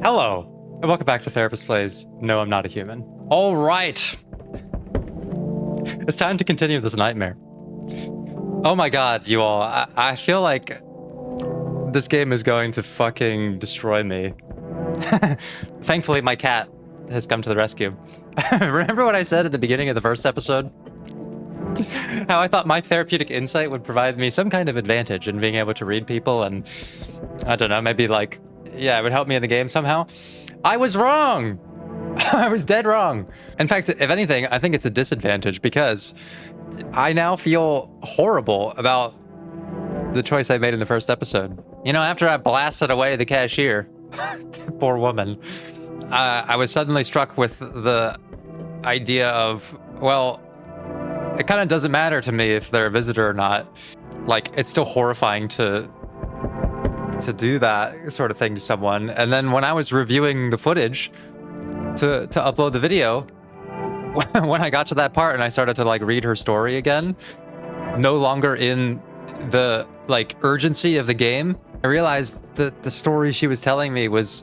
Hello, and welcome back to Therapist Plays No, I'm Not a Human. All right. It's time to continue this nightmare. Oh my god, you all. I feel like this game is going to fucking destroy me. Thankfully, my cat has come to the rescue. Remember what I said at the beginning of the first episode? How I thought my therapeutic insight would provide me some kind of advantage in being able to read people and, I don't know, maybe like, yeah, it would help me in the game somehow. I was wrong! I was dead wrong. In fact, if anything, I think it's a disadvantage because I now feel horrible about the choice I made in the first episode. You know, after I blasted away the cashier, poor woman, I was suddenly struck with the idea of, well, it kind of doesn't matter to me if they're a visitor or not. Like, it's still horrifying to do that sort of thing to someone. And then when I was reviewing the footage to upload the video, when I got to that part and I started to like read her story again, no longer in the like urgency of the game, I realized that the story she was telling me was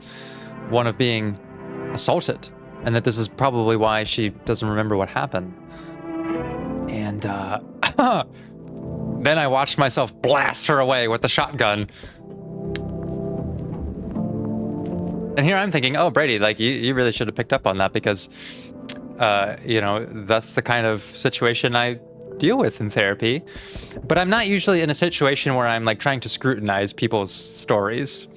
one of being assaulted, and that this is probably why she doesn't remember what happened. And then I watched myself blast her away with the shotgun. And here I'm thinking, oh, Brady, like you really should have picked up on that because, you know, that's the kind of situation I deal with in therapy. But I'm not usually in a situation where I'm like trying to scrutinize people's stories.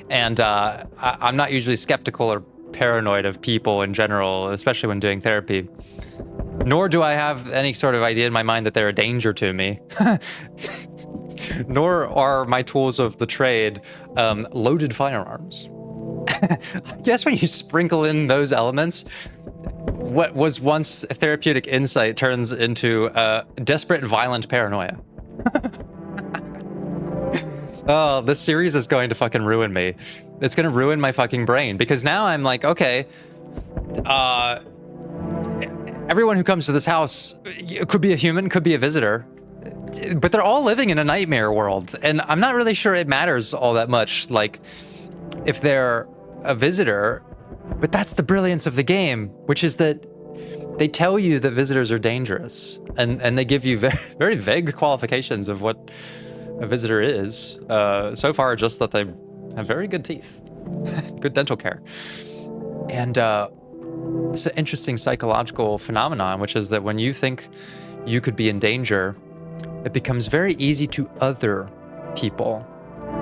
And I'm not usually skeptical or paranoid of people in general, especially when doing therapy. Nor do I have any sort of idea in my mind that they're a danger to me. Nor are my tools of the trade loaded firearms. I guess when you sprinkle in those elements, what was once a therapeutic insight turns into desperate, violent paranoia. Oh, this series is going to fucking ruin me. It's going to ruin my fucking brain because now I'm like, okay, everyone who comes to this house could be a human, could be a visitor, but they're all living in a nightmare world. And I'm not really sure it matters all that much, like, if they're a visitor, but that's the brilliance of the game, which is that they tell you that visitors are dangerous, and they give you very, very vague qualifications of what a visitor is. So far, just that they have very good teeth, good dental care. And it's an interesting psychological phenomenon, which is that when you think you could be in danger, it becomes very easy to other people,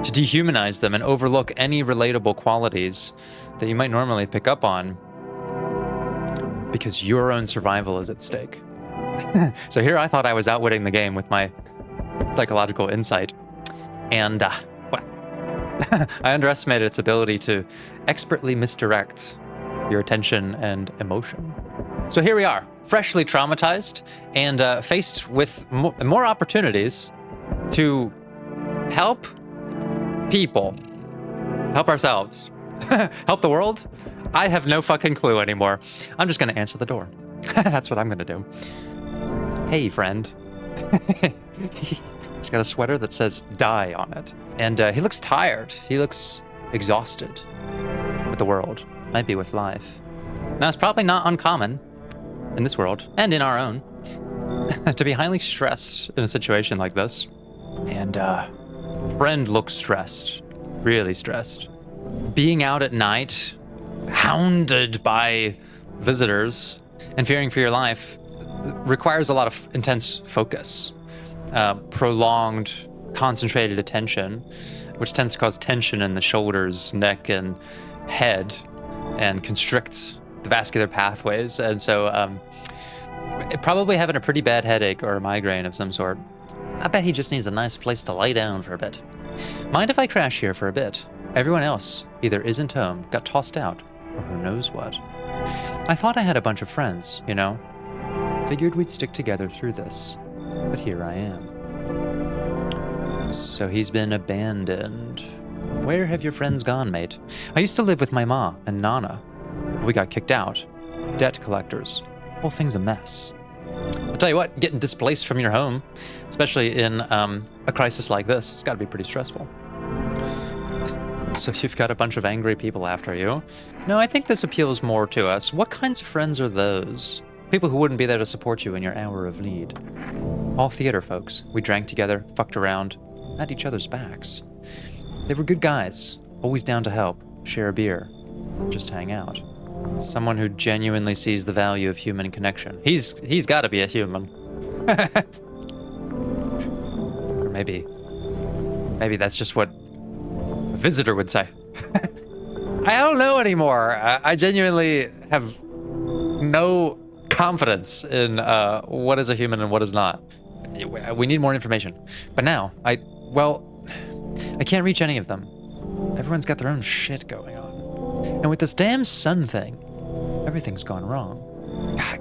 to dehumanize them and overlook any relatable qualities that you might normally pick up on because your own survival is at stake. So here I thought I was outwitting the game with my psychological insight, and well, I underestimated its ability to expertly misdirect your attention and emotion. So here we are, freshly traumatized and faced with more opportunities to help people, help ourselves, help the world. I have no fucking clue anymore. I'm just gonna answer the door. That's what I'm gonna do. Hey, friend. He's got a sweater that says die on it. And he looks tired. He looks exhausted with the world, might be with life. Now, it's probably not uncommon in this world and in our own to be highly stressed in a situation like this. And friend looks stressed, really stressed. Being out at night, hounded by visitors, and fearing for your life requires a lot of intense focus, prolonged, concentrated attention, which tends to cause tension in the shoulders, neck, and head, and constricts the vascular pathways. And so probably having a pretty bad headache or a migraine of some sort. I bet he just needs a nice place to lie down for a bit. Mind if I crash here for a bit? Everyone else either isn't home, got tossed out, or who knows what. I thought I had a bunch of friends, you know? Figured we'd stick together through this, but here I am. So he's been abandoned. Where have your friends gone, mate? I used to live with my ma and Nana. We got kicked out. Debt collectors. Whole thing's a mess. I'll tell you what, getting displaced from your home, especially in a crisis like this, it's gotta be pretty stressful. So you've got a bunch of angry people after you. No, I think this appeals more to us. What kinds of friends are those? People who wouldn't be there to support you in your hour of need. All theater folks. We drank together, fucked around, at each other's backs. They were good guys, always down to help, share a beer, just hang out. Someone who genuinely sees the value of human connection. He's got to be a human. Or maybe that's just what a visitor would say. I don't know anymore. I genuinely have no confidence in what is a human and what is not. We need more information. But now, I can't reach any of them. Everyone's got their own shit going on. And with this damn sun thing, everything's gone wrong.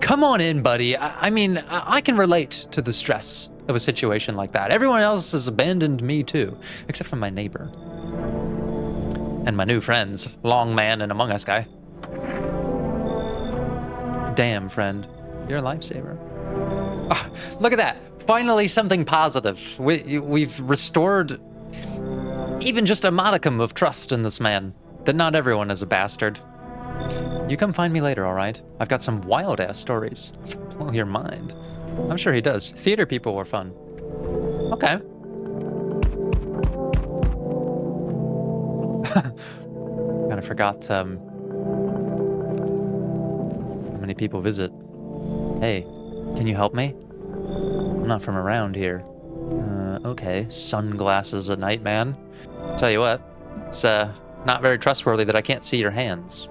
Come on in, buddy. I mean, I can relate to the stress of a situation like that. Everyone else has abandoned me too, except for my neighbor. And my new friends, Long Man and Among Us guy. Damn, friend. You're a lifesaver. Oh, look at that. Finally something positive. We've restored even just a modicum of trust in this man. That not everyone is a bastard. You come find me later, all right? I've got some wild-ass stories. Blow your mind. I'm sure he does. Theater people were fun. Okay. Kinda forgot, how many people visit. Hey, can you help me? I'm not from around here. Okay. Sunglasses at night, man. Tell you what, it's, not very trustworthy that I can't see your hands.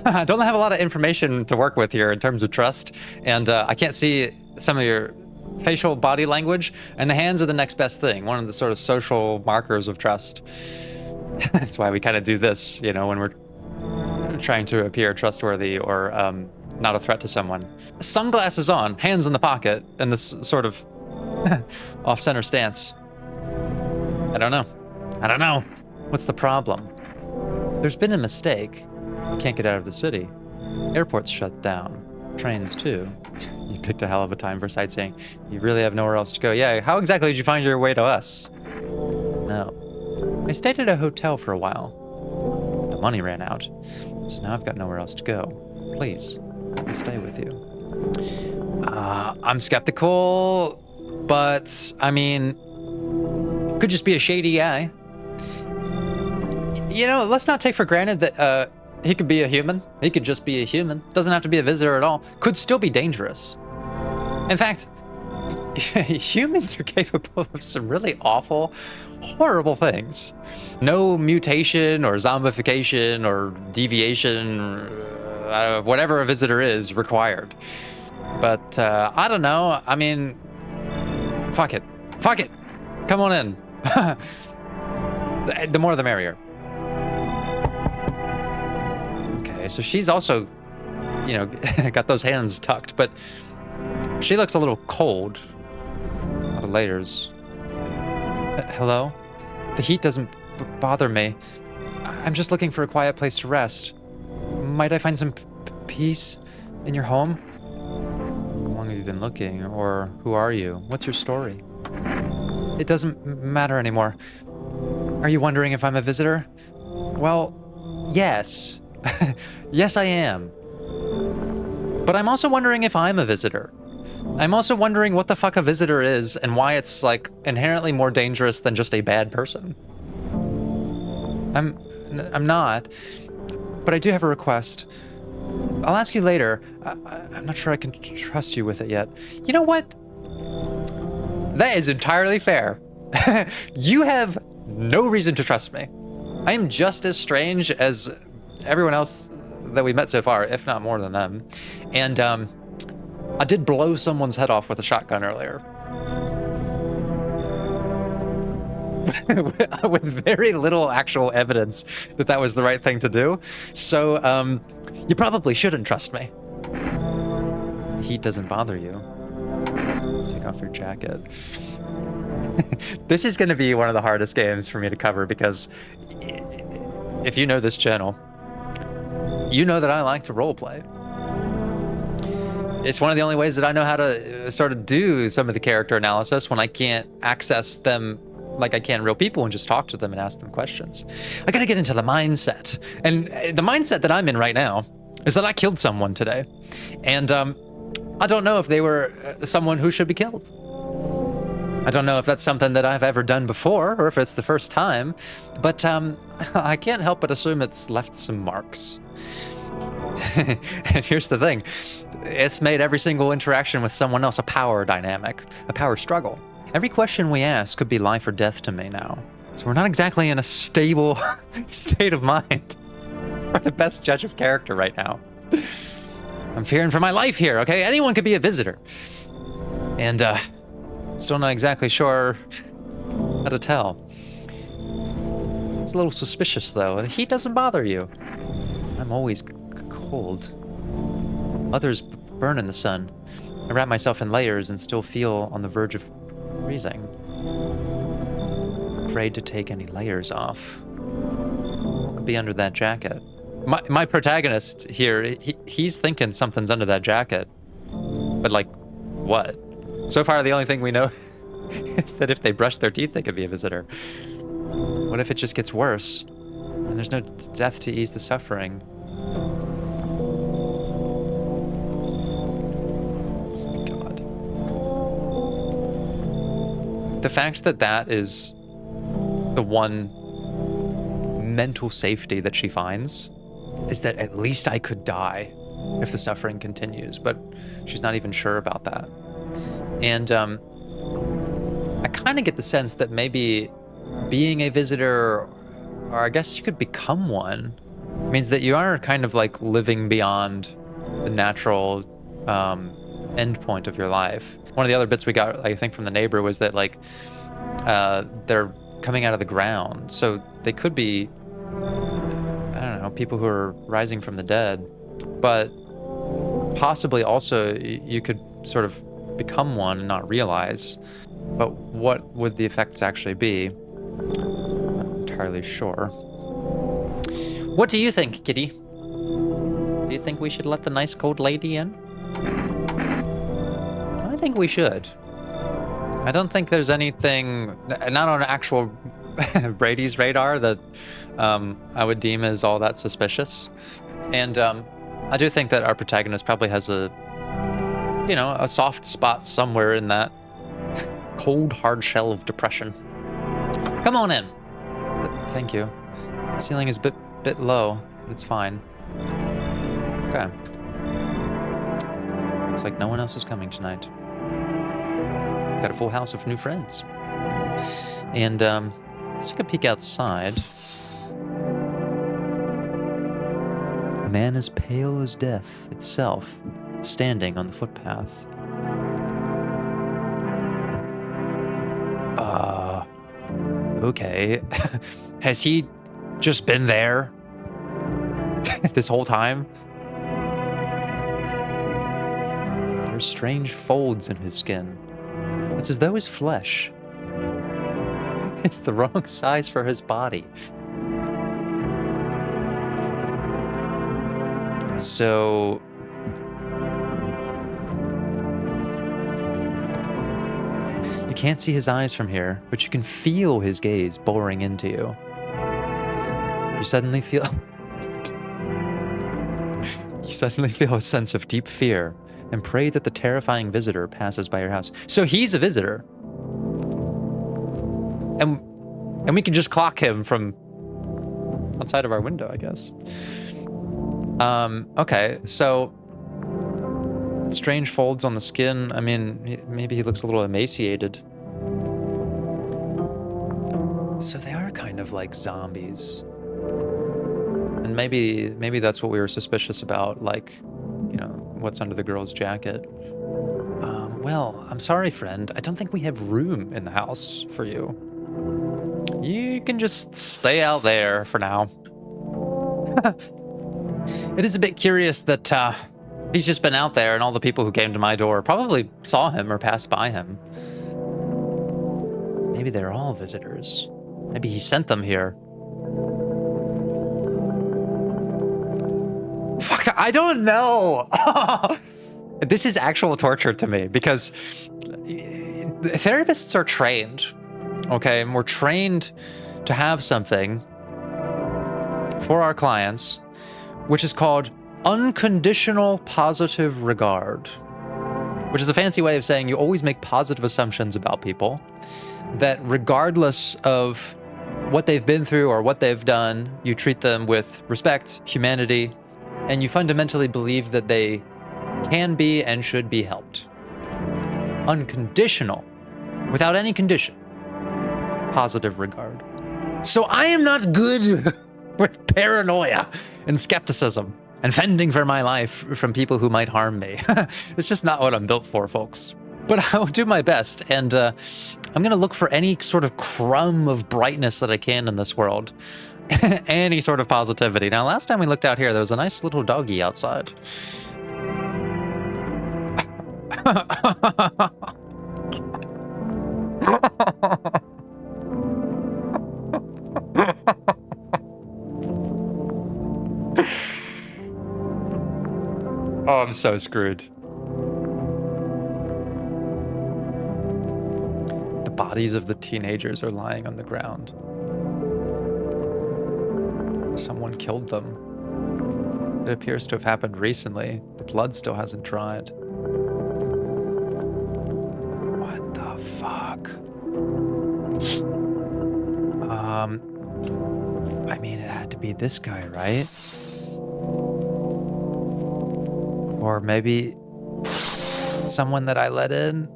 I don't have a lot of information to work with here in terms of trust, and I can't see some of your facial body language, and the hands are the next best thing, one of the sort of social markers of trust. That's why we kind of do this, you know, when we're trying to appear trustworthy or not a threat to someone. Sunglasses on, hands in the pocket, and this sort of off-center stance. I don't know. What's the problem? There's been a mistake. We can't get out of the city. Airport's shut down. Trains too. You picked a hell of a time for sightseeing. You really have nowhere else to go. Yeah, how exactly did you find your way to us? No. I stayed at a hotel for a while. The money ran out. So now I've got nowhere else to go. Please, let me stay with you. I'm skeptical, but I mean, could just be a shady guy. You know, let's not take for granted that he could be a human. He could just be a human. Doesn't have to be a visitor at all. Could still be dangerous. In fact, humans are capable of some really awful, horrible things. No mutation or zombification or deviation, whatever a visitor is, required. But I don't know. I mean, fuck it. Come on in. The more the merrier. Okay, so she's also, you know, got those hands tucked, but she looks a little cold. A lot of layers. Hello? The heat doesn't bother me. I'm just looking for a quiet place to rest. Might I find some peace in your home? How long have you been looking? Or who are you? What's your story? It doesn't matter anymore. Are you wondering if I'm a visitor? Well, yes. Yes, I am. But I'm also wondering if I'm a visitor. I'm also wondering what the fuck a visitor is and why it's, like, inherently more dangerous than just a bad person. I'm not. But I do have a request. I'll ask you later. I'm not sure I can trust you with it yet. You know what? That is entirely fair. You have no reason to trust me. I am just as strange as everyone else that we met so far, if not more than them. And I did blow someone's head off with a shotgun earlier. With very little actual evidence that that was the right thing to do. So you probably shouldn't trust me. Heat doesn't bother you. Take off your jacket. This is going to be one of the hardest games for me to cover because if you know this channel, you know that I like to roleplay. It's one of the only ways that I know how to sort of do some of the character analysis when I can't access them like I can real people and just talk to them and ask them questions. I gotta get into the mindset. And the mindset that I'm in right now is that I killed someone today. And I don't know if they were someone who should be killed. I don't know if that's something that I've ever done before or if it's the first time, but I can't help but assume it's left some marks. And here's the thing. It's made every single interaction with someone else a power dynamic, a power struggle. Every question we ask could be life or death to me now. So we're not exactly in a stable state of mind. We're the best judge of character right now. I'm fearing for my life here, okay? Anyone could be a visitor. And still not exactly sure how to tell. It's a little suspicious though. The heat doesn't bother you. I'm always cold. Others burn in the sun. I wrap myself in layers and still feel on the verge of freezing. Afraid to take any layers off. What could be under that jacket? My protagonist here, he's thinking something's under that jacket. But like, what? So far, the only thing we know is that if they brush their teeth, they could be a visitor. What if it just gets worse? And there's no death to ease the suffering? God. The fact that that is the one mental safety that she finds is that at least I could die if the suffering continues, but she's not even sure about that. And I kind of get the sense that maybe being a visitor, or I guess you could become one, means that you are kind of like living beyond the natural end point of your life. One of the other bits we got, I think, from the neighbor was that like they're coming out of the ground. So they could be, I don't know, people who are rising from the dead, but possibly also you could sort of become one and not realize. But what would the effects actually be? Not entirely sure. What do you think, Kitty? Do you think we should let the nice cold lady in? I think we should. I don't think there's anything, not on actual Brady's radar, that I would deem as all that suspicious. And I do think that our protagonist probably has a soft spot somewhere in that cold, hard shell of depression. Come on in. Thank you. The ceiling is a bit low. It's fine. Okay. Looks like no one else is coming tonight. Got a full house of new friends. And let's take a peek outside. A man as pale as death itself, standing on the footpath. Okay. Has he just been there this whole time? There are strange folds in his skin. It's as though his flesh is the wrong size for his body. So you can't see his eyes from here, but you can feel his gaze boring into you. You suddenly feel a sense of deep fear and pray that the terrifying visitor passes by your house. So he's a visitor. And we can just clock him from outside of our window, I guess. Okay, so strange folds on the skin. I mean, maybe he looks a little emaciated. So they are kind of like zombies. And maybe that's what we were suspicious about, like, what's under the girl's jacket. Well, I'm sorry, friend. I don't think we have room in the house for you. You can just stay out there for now. It is a bit curious that he's just been out there and all the people who came to my door probably saw him or passed by him. Maybe they're all visitors. Maybe he sent them here. Fuck, I don't know. This is actual torture to me because therapists are trained Okay, and we're trained to have something for our clients, which is called unconditional positive regard, which is a fancy way of saying you always make positive assumptions about people, that regardless of what they've been through or what they've done, you treat them with respect, humanity, and you fundamentally believe that they can be and should be helped. Unconditional, without any condition, positive regard. So I am not good with paranoia and skepticism and fending for my life from people who might harm me. It's just not what I'm built for, folks. But I will do my best, and I'm gonna look for any sort of crumb of brightness that I can in this world. Any sort of positivity. Now, last time we looked out here, there was a nice little doggy outside. Oh, I'm so screwed. The bodies of the teenagers are lying on the ground. Someone killed them. It appears to have happened recently. The blood still hasn't dried. What the fuck? I mean, it had to be this guy, right? Or maybe someone that I let in?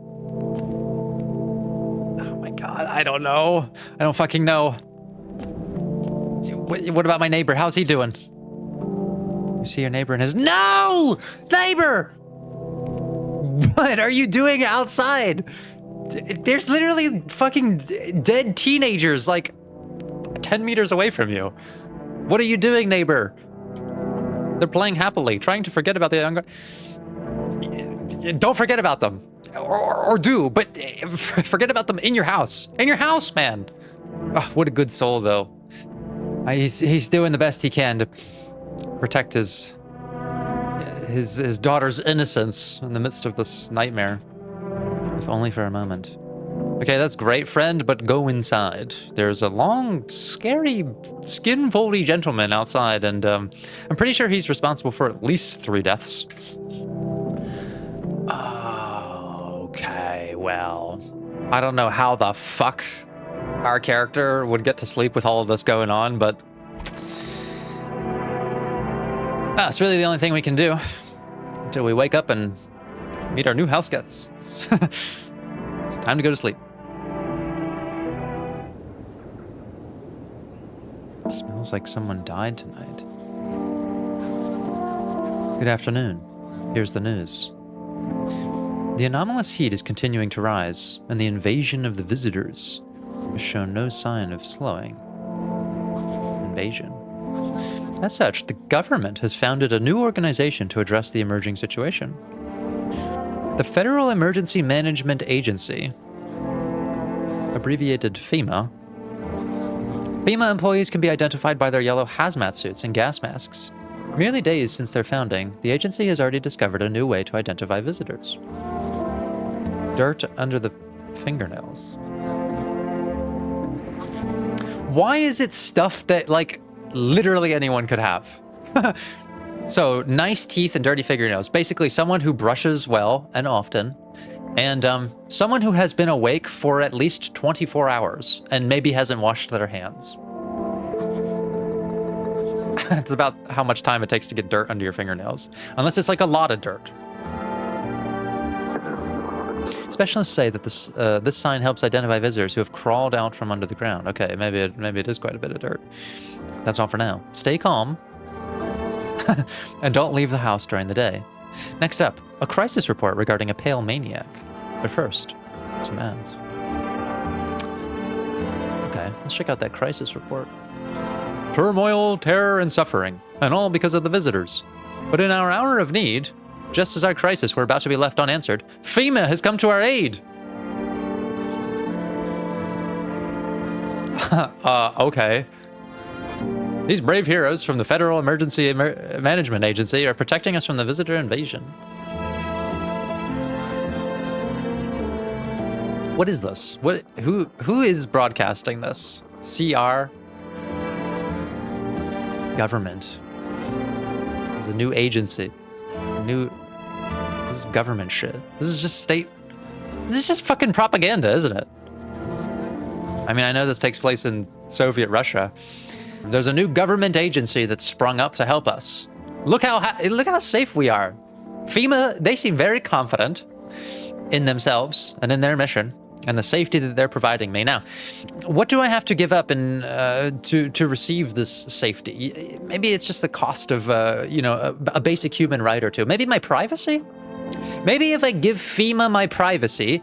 Oh my god, I don't know. I don't fucking know. What about my neighbor? How's he doing? You see your neighbor and his... No! Neighbor! What are you doing outside? There's literally fucking dead teenagers like 10 meters away from you. What are you doing, neighbor? They're playing happily, trying to forget about the younger... Don't forget about them. Or do, but forget about them in your house. In your house, man. Oh, what a good soul, though. He's doing the best he can to protect his daughter's innocence in the midst of this nightmare. If only for a moment. Okay, that's great, friend, but go inside. There's a long, scary, skin-foldy gentleman outside, and I'm pretty sure he's responsible for at least 3 deaths. Okay, well, I don't know how the fuck our character would get to sleep with all of this going on, but that's really the only thing we can do until we wake up and meet our new house guests. It's time to go to sleep. It smells like someone died tonight. Good afternoon. Here's the news. The anomalous heat is continuing to rise, and the invasion of the visitors has shown no sign of slowing. Invasion. As such, the government has founded a new organization to address the emerging situation. The Federal Emergency Management Agency, abbreviated FEMA. FEMA employees can be identified by their yellow hazmat suits and gas masks. Merely days since their founding, the agency has already discovered a new way to identify visitors. Dirt under the fingernails. Why is it stuff that, like, literally anyone could have? So, nice teeth and dirty fingernails. Basically, someone who brushes well and often, and someone who has been awake for at least 24 hours and maybe hasn't washed their hands. It's about how much time it takes to get dirt under your fingernails. Unless it's like a lot of dirt. Specialists say that this sign helps identify visitors who have crawled out from under the ground. Okay, maybe it is quite a bit of dirt. That's all for now. Stay calm. And don't leave the house during the day. Next up, a crisis report regarding a pale maniac. But first, some ads. Okay, let's check out that crisis report. Turmoil, terror, and suffering, and all because of the visitors. But in our hour of need, just as our crisis were about to be left unanswered, FEMA has come to our aid. Okay. These brave heroes from the Federal Emergency Management Agency are protecting us from the visitor invasion. What is this? Who is broadcasting this? CR government. This is a new agency. This is government shit. This is just this is just fucking propaganda, isn't it? I mean, I know this takes place in Soviet Russia. There's a new government agency that's sprung up to help us. Look how safe we are. FEMA, they seem very confident in themselves and in their mission and the safety that they're providing me. Now, what do I have to give up to receive this safety? Maybe it's just the cost of a basic human right or two. Maybe my privacy? Maybe if I give FEMA my privacy,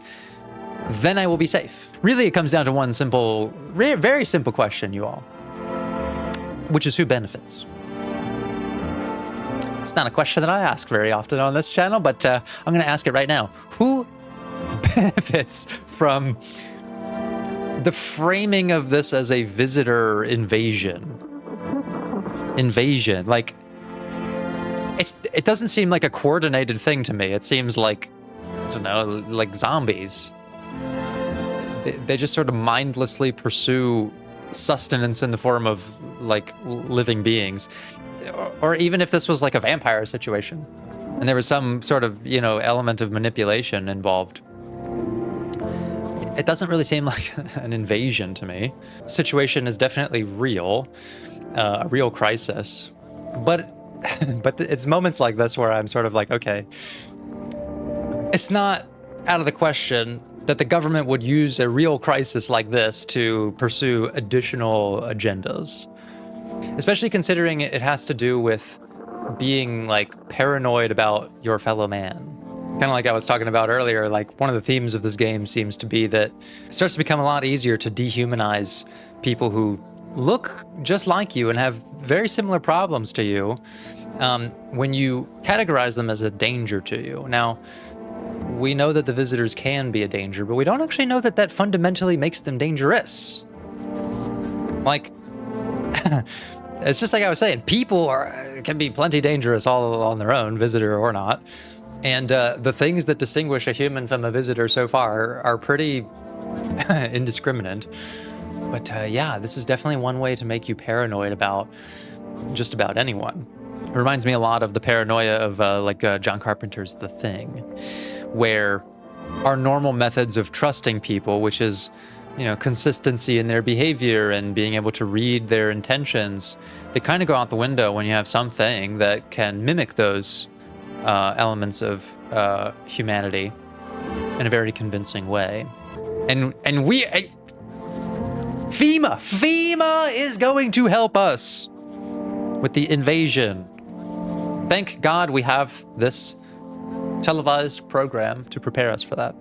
then I will be safe. Really, it comes down to one simple, very simple question, you all, which is who benefits? It's not a question that I ask very often on this channel, but I'm going to ask it right now. Who benefits from the framing of this as a visitor invasion? Like, it doesn't seem like a coordinated thing to me. It seems like, I don't know, like zombies. They just sort of mindlessly pursue sustenance in the form of like living beings. Or even if this was like a vampire situation and there was some sort of, element of manipulation involved. It doesn't really seem like an invasion to me. The situation is definitely real, a real crisis. But it's moments like this where I'm sort of like, okay, it's not out of the question that the government would use a real crisis like this to pursue additional agendas. Especially considering it has to do with being like paranoid about your fellow man. Kind of like I was talking about earlier, like one of the themes of this game seems to be that it starts to become a lot easier to dehumanize people who look just like you and have very similar problems to you when you categorize them as a danger to you. Now, we know that the visitors can be a danger, but we don't actually know that fundamentally makes them dangerous. Like, it's just like I was saying, people can be plenty dangerous all on their own, visitor or not. And the things that distinguish a human from a visitor so far are pretty indiscriminate. But yeah, this is definitely one way to make you paranoid about just about anyone. It reminds me a lot of the paranoia of John Carpenter's The Thing, where our normal methods of trusting people, which is consistency in their behavior and being able to read their intentions, they kind of go out the window when you have something that can mimic those elements of humanity in a very convincing way. And FEMA is going to help us with the invasion. Thank God we have this televised program to prepare us for that.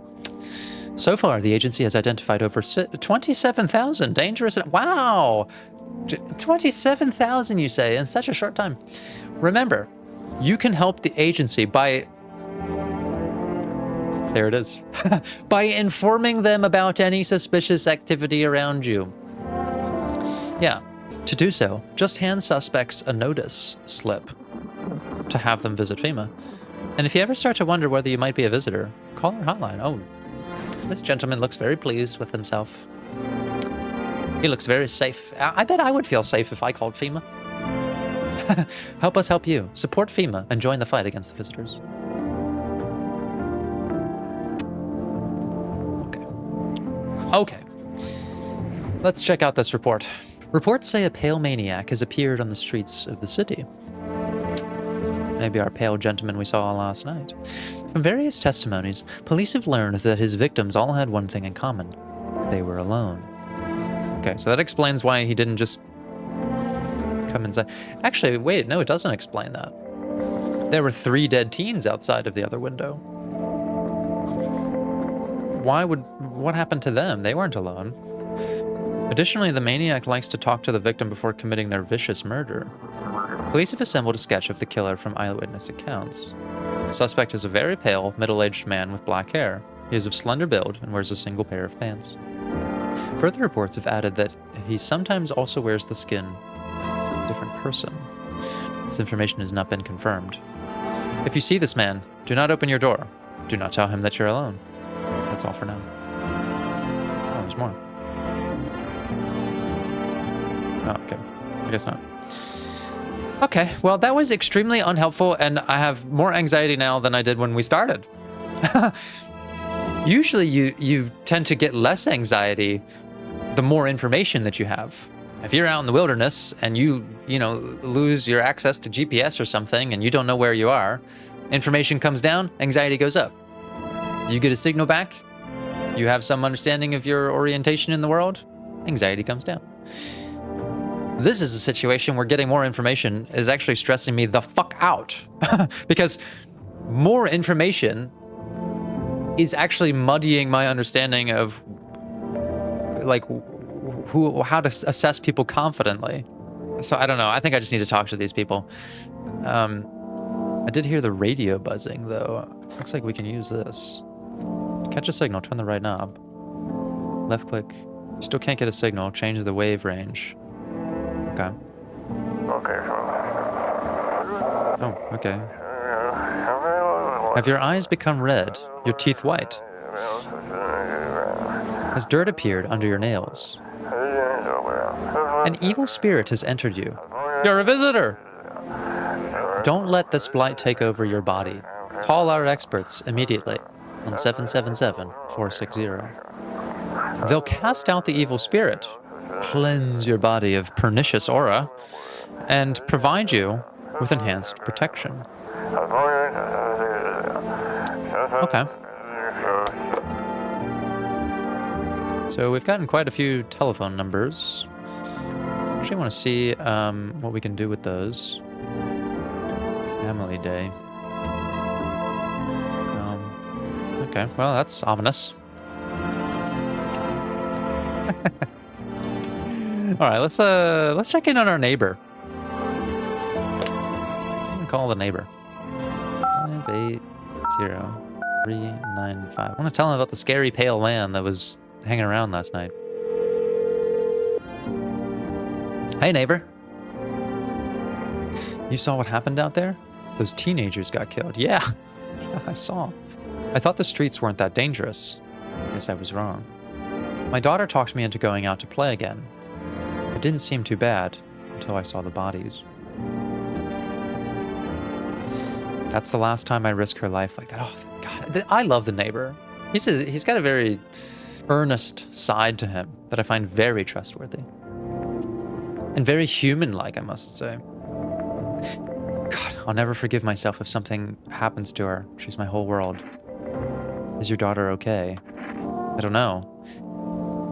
So far, the agency has identified over 27,000 dangerous... Wow! 27,000, you say, in such a short time. Remember, you can help the agency by... There it is. By informing them about any suspicious activity around you. Yeah. To do so, just hand suspects a notice slip to have them visit FEMA. And if you ever start to wonder whether you might be a visitor, call our hotline. Oh, this gentleman looks very pleased with himself. He looks very safe. I bet I would feel safe if I called FEMA. Help us help you. Support FEMA and join the fight against the visitors. Okay. Let's check out this report. Reports say a pale maniac has appeared on the streets of the city. Maybe our pale gentleman we saw last night. From various testimonies, police have learned that his victims all had one thing in common. They were alone. Okay, so that explains why he didn't just come inside. Actually, wait, no, it doesn't explain that. There were 3 dead teens outside of the other window. What happened to them? They weren't alone. Additionally, the maniac likes to talk to the victim before committing their vicious murder. Police have assembled a sketch of the killer from eyewitness accounts. The suspect is a very pale, middle-aged man with black hair. He is of slender build and wears a single pair of pants. Further reports have added that he sometimes also wears the skin of a different person. This information has not been confirmed. If you see this man, do not open your door. Do not tell him that you're alone. That's all for now. more. Oh, okay. I guess not. Okay, well, that was extremely unhelpful, and I have more anxiety now than I did when we started. Usually you tend to get less anxiety the more information that you have. If you're out in the wilderness and you lose your access to GPS or something and you don't know where you are, information comes down, anxiety goes up. You get a signal back, you have some understanding of your orientation in the world, anxiety comes down. This is a situation where getting more information is actually stressing me the fuck out because more information is actually muddying my understanding of like how to assess people confidently. So I don't know. I think I just need to talk to these people. I did hear the radio buzzing though. Looks like we can use this. Catch a signal, turn the right knob. Left click. Still can't get a signal, change the wave range. Okay. Oh, okay. Have your eyes become red? Your teeth white? Has dirt appeared under your nails? An evil spirit has entered you. You're a visitor! Don't let this blight take over your body. Call our experts immediately on 777-460. They'll cast out the evil spirit, cleanse your body of pernicious aura, and provide you with enhanced protection. Okay. So we've gotten quite a few telephone numbers. Actually, I want to see what we can do with those. Family Day. Okay, well, that's ominous. All right, let's check in on our neighbor. I'm gonna call the neighbor. 580-395. I want to tell him about the scary pale man that was hanging around last night. Hey, neighbor. You saw what happened out there? Those teenagers got killed. Yeah, I saw. I thought the streets weren't that dangerous. Guess I was wrong. My daughter talked me into going out to play again. It didn't seem too bad until I saw the bodies. That's the last time I risk her life like that. Oh, God. I love the neighbor. He's got a very earnest side to him that I find very trustworthy. And very human-like, I must say. God, I'll never forgive myself if something happens to her. She's my whole world. Is your daughter okay? I don't know.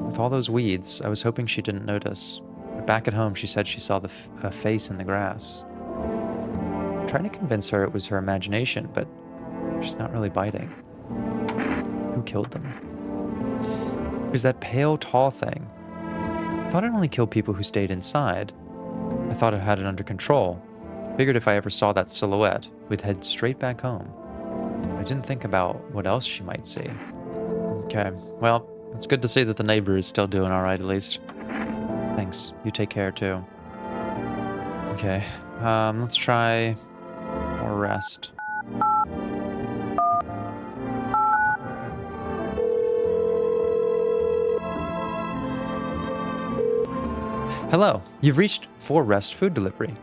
With all those weeds, I was hoping she didn't notice. But back at home, she said she saw a face in the grass. I'm trying to convince her it was her imagination, but she's not really biting. Who killed them? It was that pale, tall thing. I thought it only killed people who stayed inside. I thought it had it under control. Figured if I ever saw that silhouette, we'd head straight back home. I didn't think about what else she might see. Okay, well, it's good to see that the neighbor is still doing all right, at least. Thanks. You take care, too. Okay, let's try more rest. Hello, you've reached For Rest Food Delivery.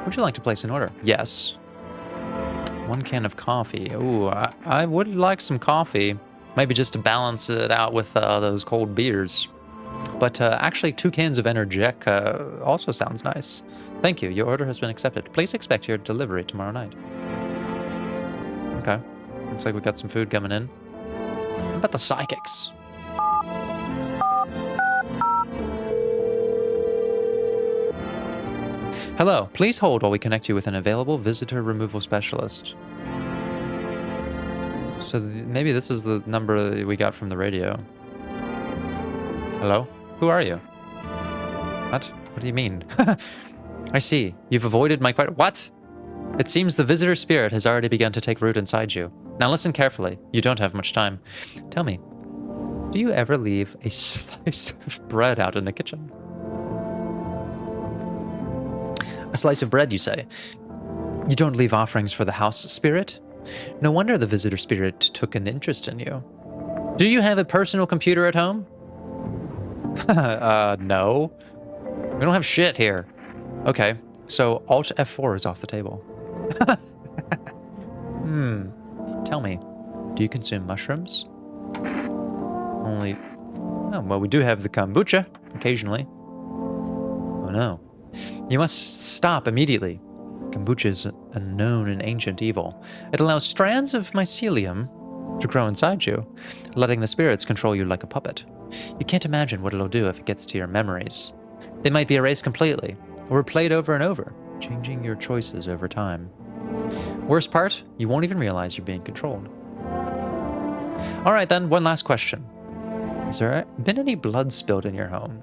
Would you like to place an order? Yes. 1 can of coffee. Ooh, I would like some coffee. Maybe just to balance it out with those cold beers. But actually, 2 cans of Energec also sounds nice. Thank you. Your order has been accepted. Please expect your delivery tomorrow night. Okay. Looks like we got some food coming in. How about the psychics? Hello, please hold while we connect you with an available visitor removal specialist. So maybe this is the number that we got from the radio. Hello? Who are you? What? What do you mean? I see. You've avoided my question. What? It seems the visitor spirit has already begun to take root inside you. Now listen carefully. You don't have much time. Tell me, do you ever leave a slice of bread out in the kitchen? A slice of bread, you say? You don't leave offerings for the house spirit? No wonder the visitor spirit took an interest in you. Do you have a personal computer at home? No. We don't have shit here. Okay, so Alt F4 is off the table. Tell me, do you consume mushrooms? Only... Oh, well, we do have the kombucha, occasionally. Oh no. You must stop immediately. Kombucha is a known and ancient evil. It allows strands of mycelium to grow inside you, letting the spirits control you like a puppet. You can't imagine what it'll do if it gets to your memories. They might be erased completely, or replayed over and over, changing your choices over time. Worst part, you won't even realize you're being controlled. Alright then, one last question. Has there been any blood spilled in your home?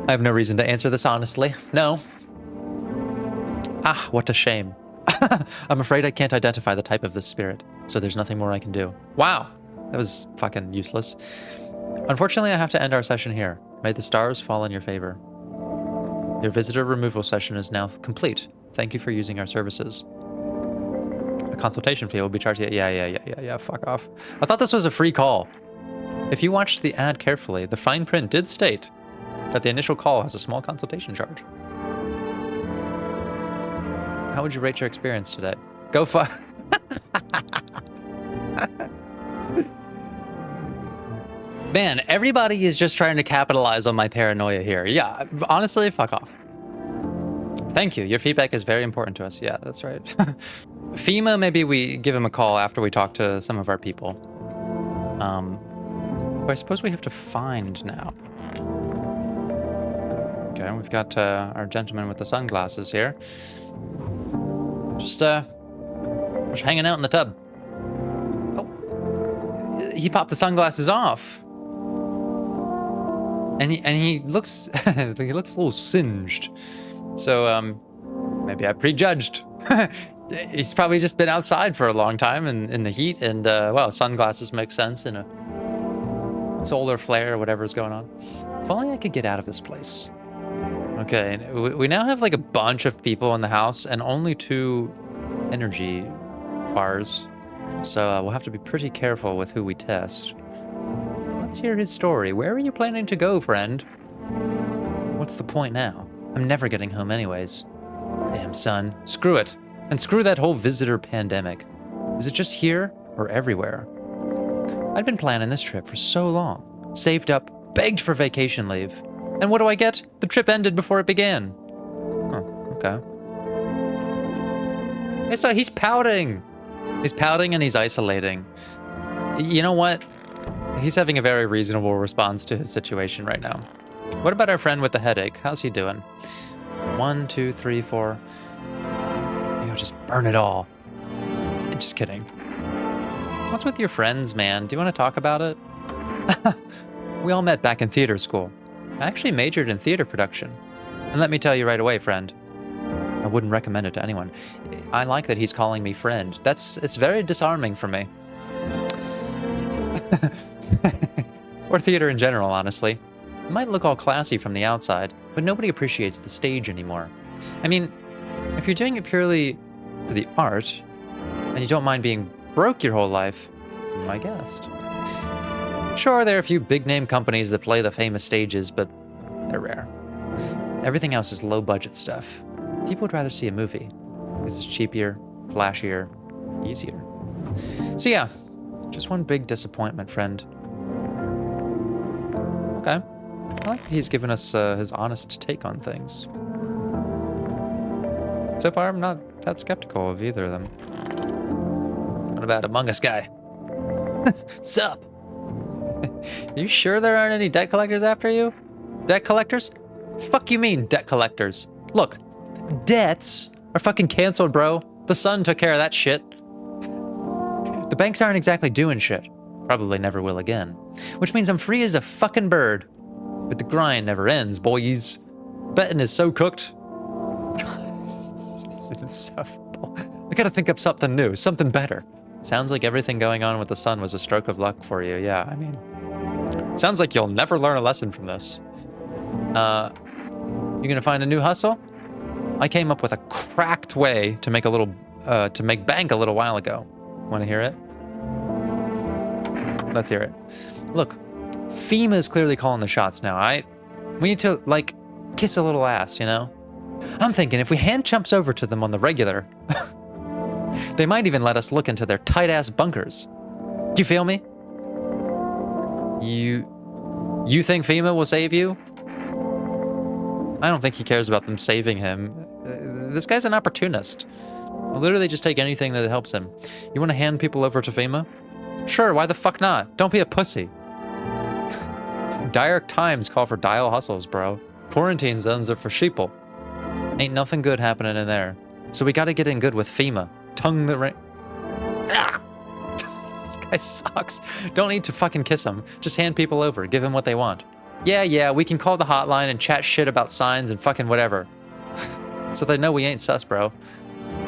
I have no reason to answer this honestly. No. Ah, what a shame. I'm afraid I can't identify the type of this spirit, so there's nothing more I can do. Wow, that was fucking useless. Unfortunately, I have to end our session here. May the stars fall in your favor. Your visitor removal session is now complete. Thank you for using our services. A consultation fee will be charged. Yeah, fuck off. I thought this was a free call. If you watched the ad carefully, the fine print did state that the initial call has a small consultation charge. How would you rate your experience today? Go fuck. Man, everybody is just trying to capitalize on my paranoia here. Yeah, honestly, fuck off. Thank you. Your feedback is very important to us. Yeah, that's right. FEMA, maybe we give him a call after we talk to some of our people. Who I suppose we have to find now. Okay, we've got our gentleman with the sunglasses here. Just hanging out in the tub. Oh, he popped the sunglasses off. And he looks he looks a little singed. So maybe I prejudged. He's probably just been outside for a long time in the heat, and well, sunglasses make sense in a solar flare or whatever's going on. If only I could get out of this place. Okay, we now have like a bunch of people in the house and only 2 energy bars. So we'll have to be pretty careful with who we test. Let's hear his story. Where are you planning to go, friend? What's the point now? I'm never getting home anyways. Damn, son. Screw it. And screw that whole visitor pandemic. Is it just here or everywhere? I'd been planning this trip for so long. Saved up, begged for vacation leave. And what do I get? The trip ended before it began. Oh, okay. Hey, so he's pouting. He's pouting and he's isolating. You know what? He's having a very reasonable response to his situation right now. What about our friend with the headache? How's he doing? 1, 2, 3, 4. You know, just burn it all. Just kidding. What's with your friends, man? Do you want to talk about it? We all met back in theater school. I actually majored in theater production. And let me tell you right away, friend, I wouldn't recommend it to anyone. I like that he's calling me friend. It's very disarming for me. Or theater in general, honestly. It might look all classy from the outside, but nobody appreciates the stage anymore. I mean, if you're doing it purely for the art, and you don't mind being broke your whole life, be my guest. Sure, there are a few big-name companies that play the famous stages, but they're rare. Everything else is low-budget stuff. People would rather see a movie, because it's cheaper, flashier, easier. So yeah, just one big disappointment, friend. Okay. I like that he's given us his honest take on things. So far, I'm not that skeptical of either of them. What about Among Us guy? Sup? You sure there aren't any debt collectors after you? Debt collectors? Fuck you mean, debt collectors? Look, debts are fucking canceled, bro. The sun took care of that shit. The banks aren't exactly doing shit. Probably never will again. Which means I'm free as a fucking bird. But the grind never ends, boys. Betting is so cooked. It's insufferable. I gotta think up something new, something better. Sounds like everything going on with the sun was a stroke of luck for you. Yeah, I mean, sounds like you'll never learn a lesson from this. You gonna find a new hustle? I came up with a cracked way to make bank a little while ago. Want to hear it? Let's hear it. Look, FEMA is clearly calling the shots now, alright? We need to, like, kiss a little ass, you know? I'm thinking if we hand chumps over to them on the regular, they might even let us look into their tight-ass bunkers. Do you feel me? You think FEMA will save you? I don't think he cares about them saving him. This guy's an opportunist. He'll literally just take anything that helps him. You want to hand people over to FEMA? Sure, why the fuck not? Don't be a pussy. Dire times call for dial hustles, bro. Quarantine zones are for sheeple. Ain't nothing good happening in there. So we gotta get in good with FEMA. Tongue the ring. This guy sucks. Don't need to fucking kiss him. Just hand people over. Give him what they want. Yeah, we can call the hotline and chat shit about signs and fucking whatever. So they know we ain't sus, bro.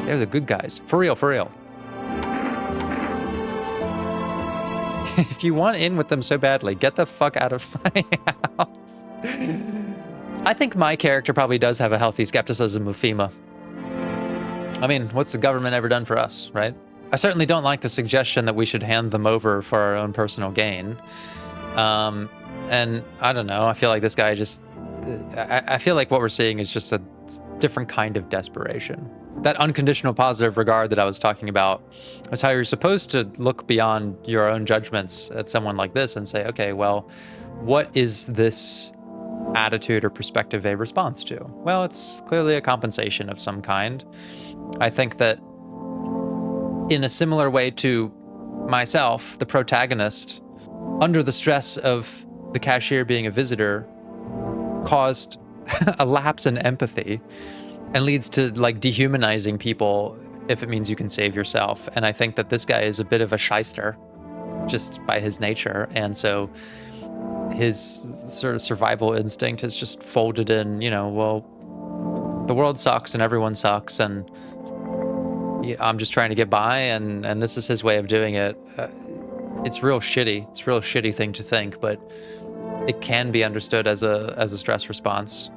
They're the good guys. For real, for real. If you want in with them so badly, get the fuck out of my house. I think my character probably does have a healthy skepticism of FEMA. I mean, what's the government ever done for us, right? I certainly don't like the suggestion that we should hand them over for our own personal gain. And I don't know, I feel like this guy just... I feel like what we're seeing is just a different kind of desperation. That unconditional positive regard that I was talking about is how you're supposed to look beyond your own judgments at someone like this and say, okay, well, what is this attitude or perspective a response to? Well, it's clearly a compensation of some kind. I think that in a similar way to myself, the protagonist, under the stress of the cashier being a visitor, caused a lapse in empathy and leads to like dehumanizing people if it means you can save yourself. And I think that this guy is a bit of a shyster just by his nature. And so his sort of survival instinct has just folded in, you know, well, the world sucks and everyone sucks and I'm just trying to get by and this is his way of doing it. It's real shitty. It's a real shitty thing to think, but it can be understood as a stress response.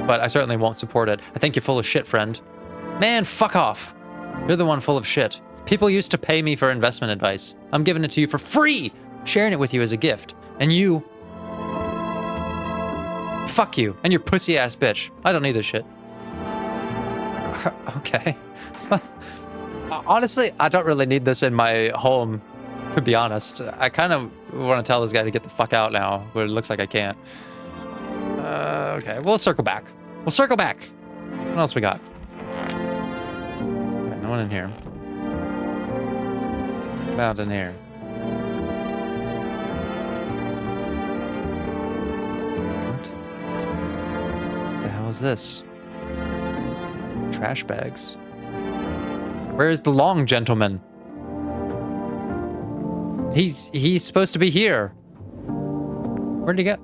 But I certainly won't support it. I think you're full of shit, friend. Man, fuck off. You're the one full of shit. People used to pay me for investment advice. I'm giving it to you for free, sharing it with you as a gift. And you... Fuck you, and your pussy-ass bitch. I don't need this shit. Okay. Honestly, I don't really need this in my home, to be honest. I kind of want to tell this guy to get the fuck out now, but it looks like I can't. Okay, we'll circle back. We'll circle back. What else we got? Okay, no one in here. About in here. What? The hell is this? Trash bags. Where is the long gentleman? He's supposed to be here. Where'd he go?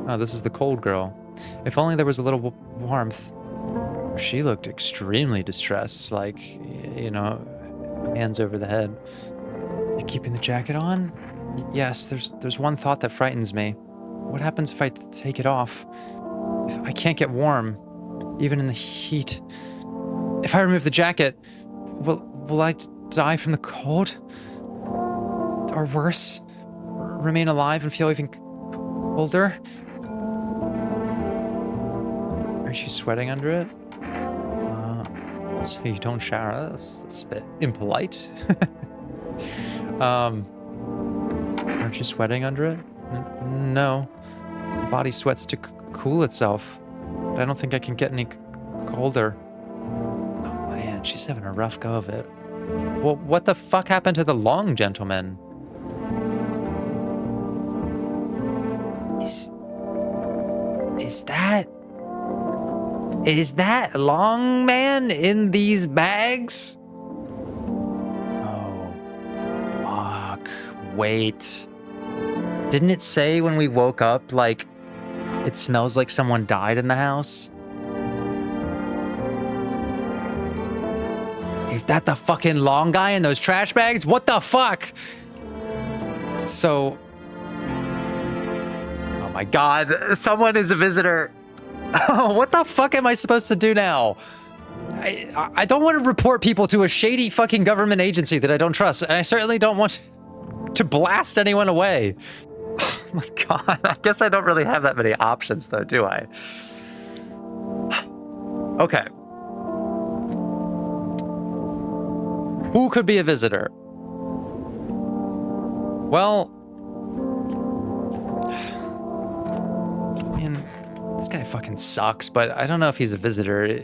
Oh, this is the cold girl. If only there was a little warmth. She looked extremely distressed, like, you know, hands over the head. You keeping the jacket on? Yes, there's one thought that frightens me. What happens if I take it off? If I can't get warm, even in the heat. If I remove the jacket, will I die from the cold? Or worse, remain alive and feel even colder? Are you sweating under it? So you don't shower? That's a bit impolite. Aren't you sweating under it? No. My body sweats to cool itself. But I don't think I can get any colder. Oh man, she's having a rough go of it. Well, what the fuck happened to the long gentleman? Is that long man in these bags? Oh, fuck. Wait. Didn't it say when we woke up, like, it smells like someone died in the house? Is that the fucking long guy in those trash bags? What the fuck? So... Oh my god, someone is a visitor. Oh, what the fuck am I supposed to do now? I don't want to report people to a shady fucking government agency that I don't trust, and I certainly don't want... to blast anyone away. Oh my god, I guess I don't really have that many options though, do I? Okay. Who could be a visitor? Well, man, this guy fucking sucks, but I don't know if he's a visitor.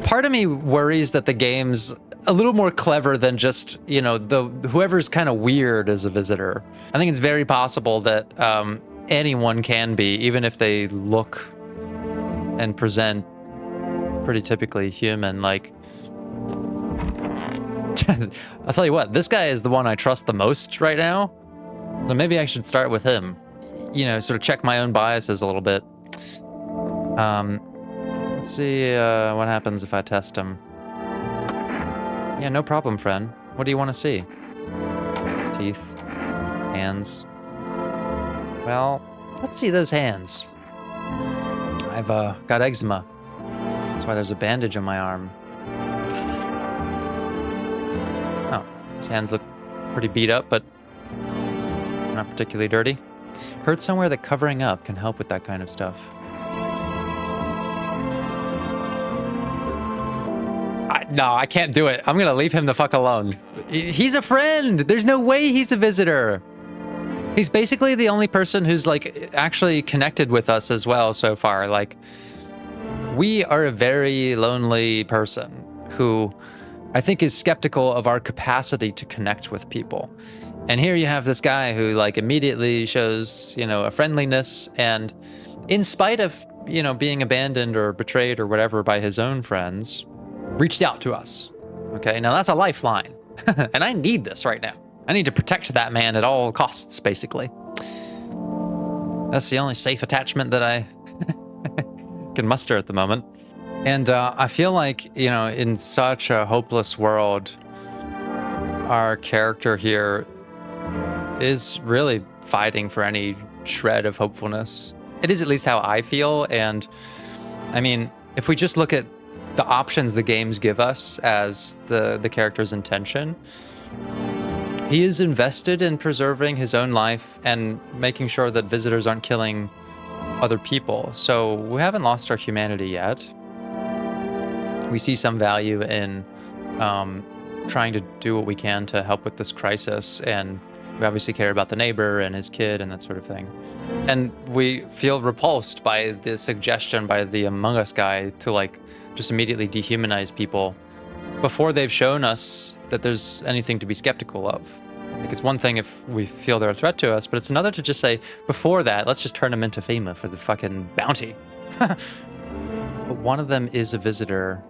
Part of me worries that the game's a little more clever than just, you know, whoever's kind of weird is a visitor. I think it's very possible that anyone can be, even if they look and present pretty typically human. Like, I'll tell you what, this guy is the one I trust the most right now. So maybe I should start with him. You know, sort of check my own biases a little bit. Let's see what happens if I test him. Yeah, no problem, friend. What do you want to see? Teeth. Hands. Well, let's see those hands. I've got eczema. That's why there's a bandage on my arm. Oh, his hands look pretty beat up, but not particularly dirty. Heard somewhere that covering up can help with that kind of stuff. No, I can't do it. I'm gonna leave him the fuck alone. He's a friend. There's no way he's a visitor. He's basically the only person who's like actually connected with us as well so far. Like, we are a very lonely person who I think is skeptical of our capacity to connect with people. And here you have this guy who like immediately shows, you know, a friendliness, and in spite of, you know, being abandoned or betrayed or whatever by his own friends, reached out to us. Okay, now that's a lifeline. And I need this right now. I need to protect that man at all costs, basically. That's the only safe attachment that I can muster at the moment. And I feel like, you know, in such a hopeless world, our character here is really fighting for any shred of hopefulness. It is at least how I feel. And I mean, if we just look at the options the games give us as the character's intention, he is invested in preserving his own life and making sure that visitors aren't killing other people. So we haven't lost our humanity yet. We see some value in trying to do what we can to help with this crisis, and we obviously care about the neighbor and his kid and that sort of thing. And we feel repulsed by the suggestion by the Among Us guy to like just immediately dehumanize people before they've shown us that there's anything to be skeptical of. Like, it's one thing if we feel they're a threat to us, but it's another to just say, before that, let's just turn them into FEMA for the fucking bounty. But one of them is a visitor.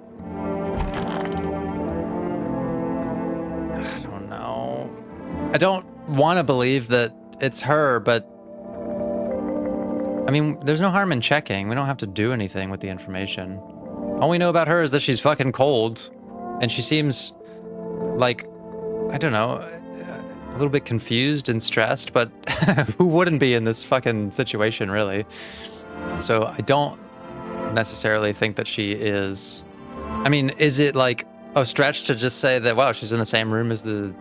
I don't know. I don't want to believe that it's her, but I mean, there's no harm in checking. We don't have to do anything with the information. All we know about her is that she's fucking cold, and she seems like, I don't know, a little bit confused and stressed, but who wouldn't be in this fucking situation, really? So I don't necessarily think that she is. I mean, is it like a stretch to just say that, wow, she's in the same room as the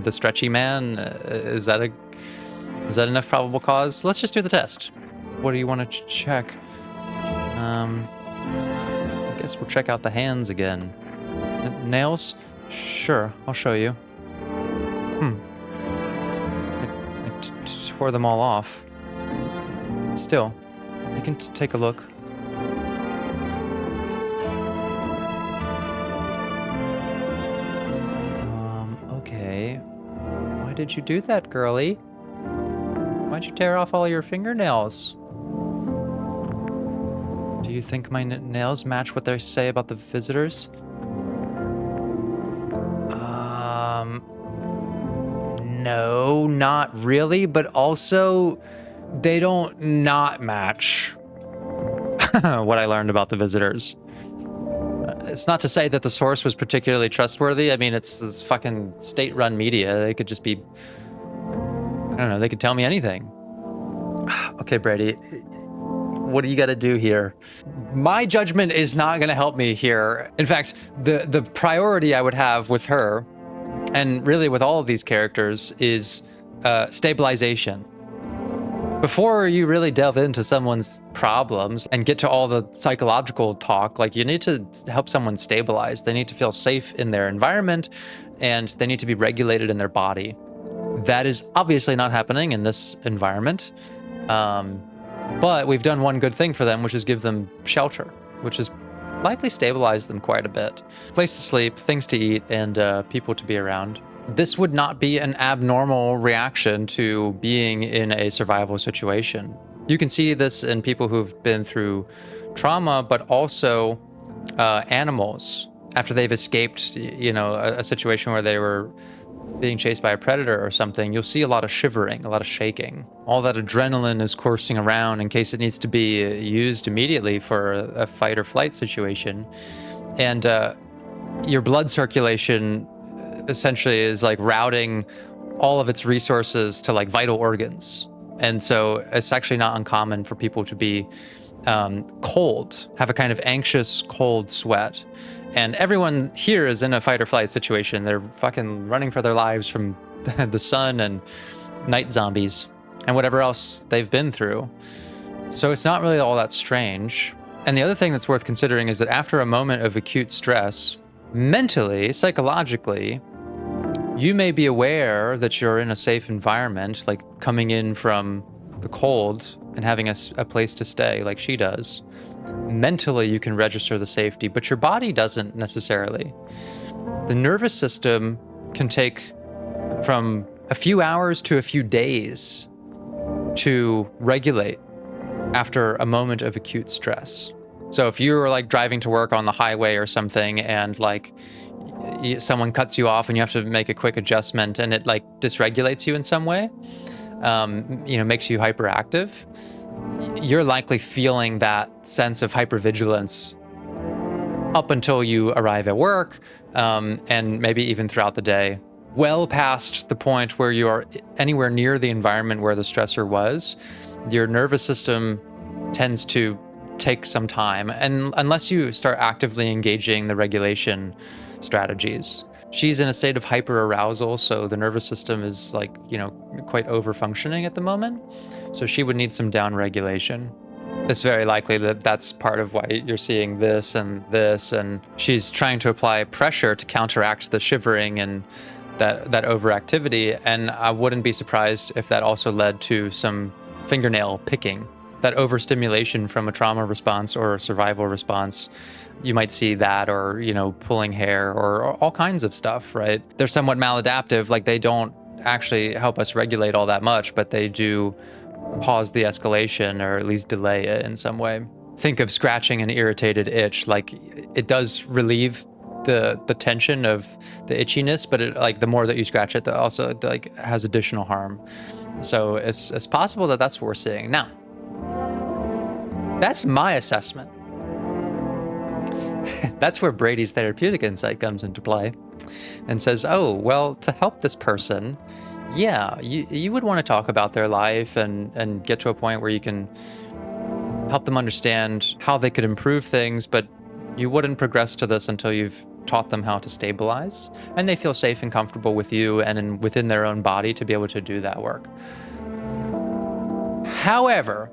the stretchy man? Is that enough probable cause? Let's just do the test. What do you want to check? I guess we'll check out the hands again. Nails? Sure, I'll show you. I tore them all off. Still, you can take a look. Okay. Why did you do that, girlie? Why'd you tear off all your fingernails? Do you think my nails match what they say about the visitors? No, not really, but also they don't not match what I learned about the visitors. It's not to say that the source was particularly trustworthy. I mean, it's this fucking state-run media. They could just be, I don't know, they could tell me anything. Okay, Brady, what do you got to do here? My judgment is not going to help me here. In fact, the priority I would have with her, and really with all of these characters, is stabilization. Before you really delve into someone's problems and get to all the psychological talk, like you need to help someone stabilize. They need to feel safe in their environment and they need to be regulated in their body. That is obviously not happening in this environment. But we've done one good thing for them, which is give them shelter, which has likely stabilized them quite a bit. Place to sleep, things to eat, and people to be around. This would not be an abnormal reaction to being in a survival situation. You can see this in people who've been through trauma, but also animals after they've escaped, a situation where they were being chased by a predator or something. You'll see a lot of shivering, a lot of shaking. All that adrenaline is coursing around in case it needs to be used immediately for a fight or flight situation. And your blood circulation essentially is like routing all of its resources to like vital organs. And so it's actually not uncommon for people to be cold, have a kind of anxious, cold sweat. And everyone here is in a fight or flight situation. They're fucking running for their lives from the sun and night zombies and whatever else they've been through. So it's not really all that strange. And the other thing that's worth considering is that after a moment of acute stress, mentally, psychologically, you may be aware that you're in a safe environment, like coming in from the cold and having a place to stay like she does. Mentally, you can register the safety, but your body doesn't necessarily. The nervous system can take from a few hours to a few days to regulate after a moment of acute stress. So if you're like driving to work on the highway or something and like someone cuts you off and you have to make a quick adjustment and it like dysregulates you in some way, makes you hyperactive, you're likely feeling that sense of hypervigilance up until you arrive at work, and maybe even throughout the day, well past the point where you are anywhere near the environment where the stressor was. Your nervous system tends to take some time, and unless you start actively engaging the regulation strategies. She's in a state of hyperarousal, so the nervous system is quite over-functioning at the moment. So she would need some down-regulation. It's very likely that that's part of why you're seeing this, and she's trying to apply pressure to counteract the shivering and that overactivity. And I wouldn't be surprised if that also led to some fingernail picking. That overstimulation from a trauma response or a survival response, you might see that, or, pulling hair or all kinds of stuff, right? They're somewhat maladaptive, like they don't actually help us regulate all that much, but they do pause the escalation or at least delay it in some way. Think of scratching an irritated itch, like it does relieve the tension of the itchiness, but it, the more that you scratch it, that also has additional harm. So it's possible that that's what we're seeing. Now, that's my assessment. That's where Brady's therapeutic insight comes into play and says, oh, well, to help this person, yeah, you would want to talk about their life and get to a point where you can help them understand how they could improve things, but you wouldn't progress to this until you've taught them how to stabilize and they feel safe and comfortable with you and within their own body to be able to do that work. However,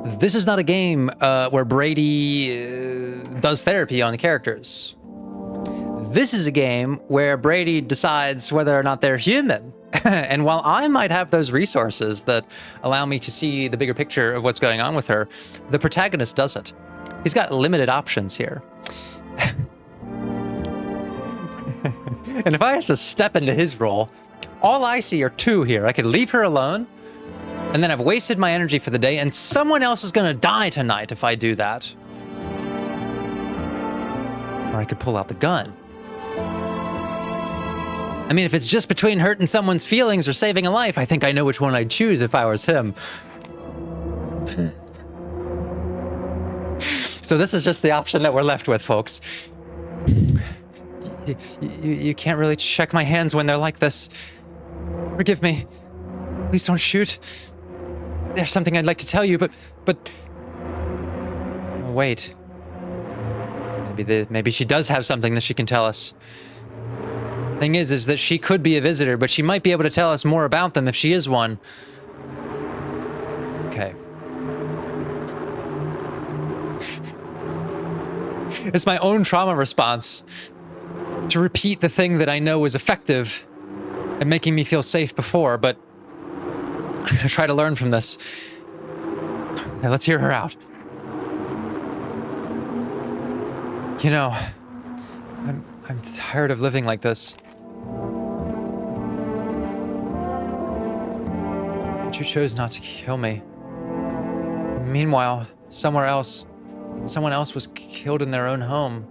this is not a game where Brady does therapy on the characters. This is a game where Brady decides whether or not they're human. And while I might have those resources that allow me to see the bigger picture of what's going on with her, the protagonist doesn't. He's got limited options here. And if I have to step into his role, all I see are two here. I could leave her alone, and then I've wasted my energy for the day, and someone else is gonna die tonight if I do that. Or I could pull out the gun. I mean, if it's just between hurting someone's feelings or saving a life, I think I know which one I'd choose if I was him. So this is just the option that we're left with, folks. You can't really check my hands when they're like this. Forgive me. Please don't shoot. There's something I'd like to tell you, but... Oh, wait. Maybe she does have something that she can tell us. Thing is that she could be a visitor, but she might be able to tell us more about them if she is one. Okay. It's my own trauma response to repeat the thing that I know is effective and making me feel safe before, but I'm gonna try to learn from this. Now, let's hear her out. You know, I'm tired of living like this. But you chose not to kill me. Meanwhile, someone else was killed in their own home.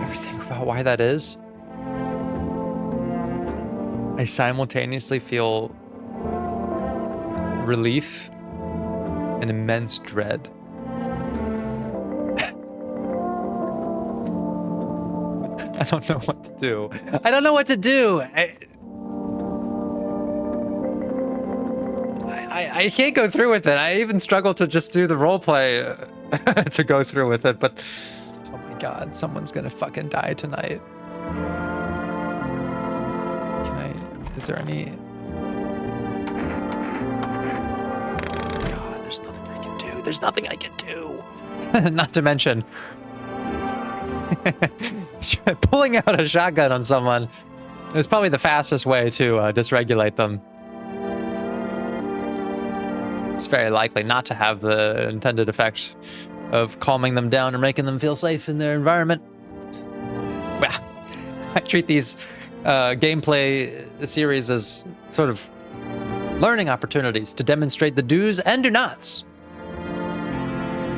Ever think about why that is? I simultaneously feel relief and immense dread. I don't know what to do. I don't know what to do. I can't go through with it. I even struggle to just do the role play to go through with it, but oh my god, someone's gonna fucking die tonight. Is there any... God, there's nothing I can do. There's nothing I can do. Not to mention... pulling out a shotgun on someone is probably the fastest way to dysregulate them. It's very likely not to have the intended effect of calming them down and making them feel safe in their environment. Well, I treat these gameplay series as sort of learning opportunities to demonstrate the do's and do nots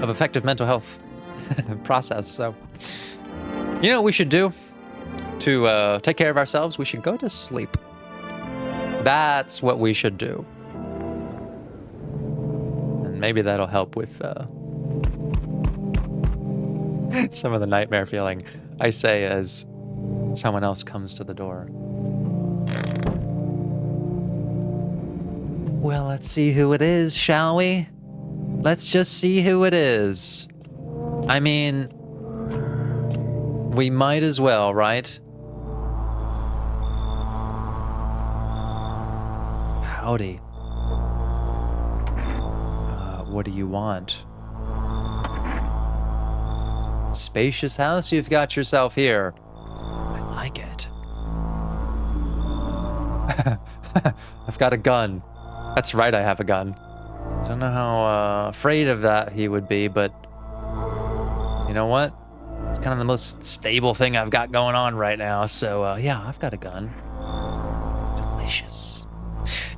of effective mental health process. So, you know what we should do to take care of ourselves? We should go to sleep. That's what we should do. And maybe that'll help with some of the nightmare feeling I say as someone else comes to the door. Well, let's see who it is, shall we? Let's just see who it is. I mean, we might as well, right? Howdy. What do you want? Spacious house you've got yourself here. I like it. I've got a gun. That's right, I have a gun. Don't know how afraid of that he would be, but you know what? It's kind of the most stable thing I've got going on right now, so yeah, I've got a gun. Delicious.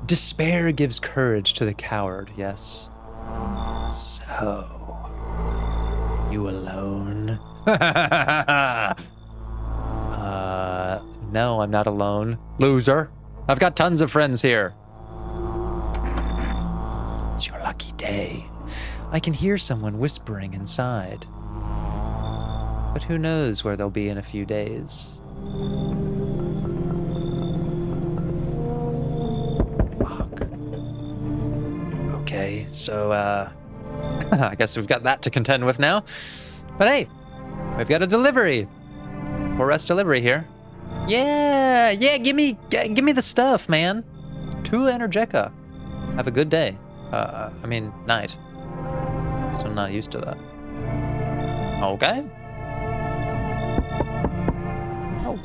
Despair gives courage to the coward, yes. So, you alone? No, I'm not alone. Loser. I've got tons of friends here. It's your lucky day. I can hear someone whispering inside. But who knows where they'll be in a few days. Fuck. Okay, so, I guess we've got that to contend with now. But hey, we've got a delivery. Or rest delivery here. Yeah, give me the stuff, man. To Energeca. Have a good day. I mean, night. Still not used to that. Okay. Oh.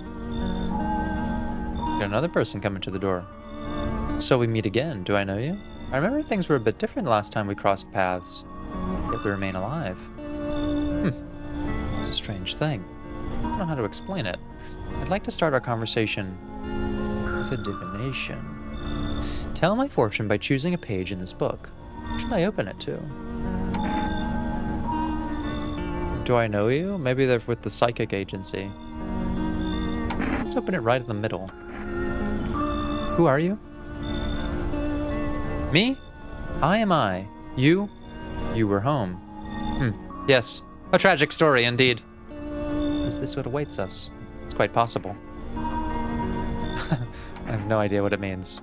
Got another person coming to the door. So we meet again. Do I know you? I remember things were a bit different last time we crossed paths. Yet we remain alive. It's a strange thing. I don't know how to explain it. I'd like to start our conversation with a divination. Tell my fortune by choosing a page in this book. What should I open it to? Do I know you? Maybe they're with the psychic agency. Let's open it right in the middle. Who are you? Me? I am I. You? You were home. Yes. A tragic story indeed. Is this what awaits us? It's quite possible. I have no idea what it means.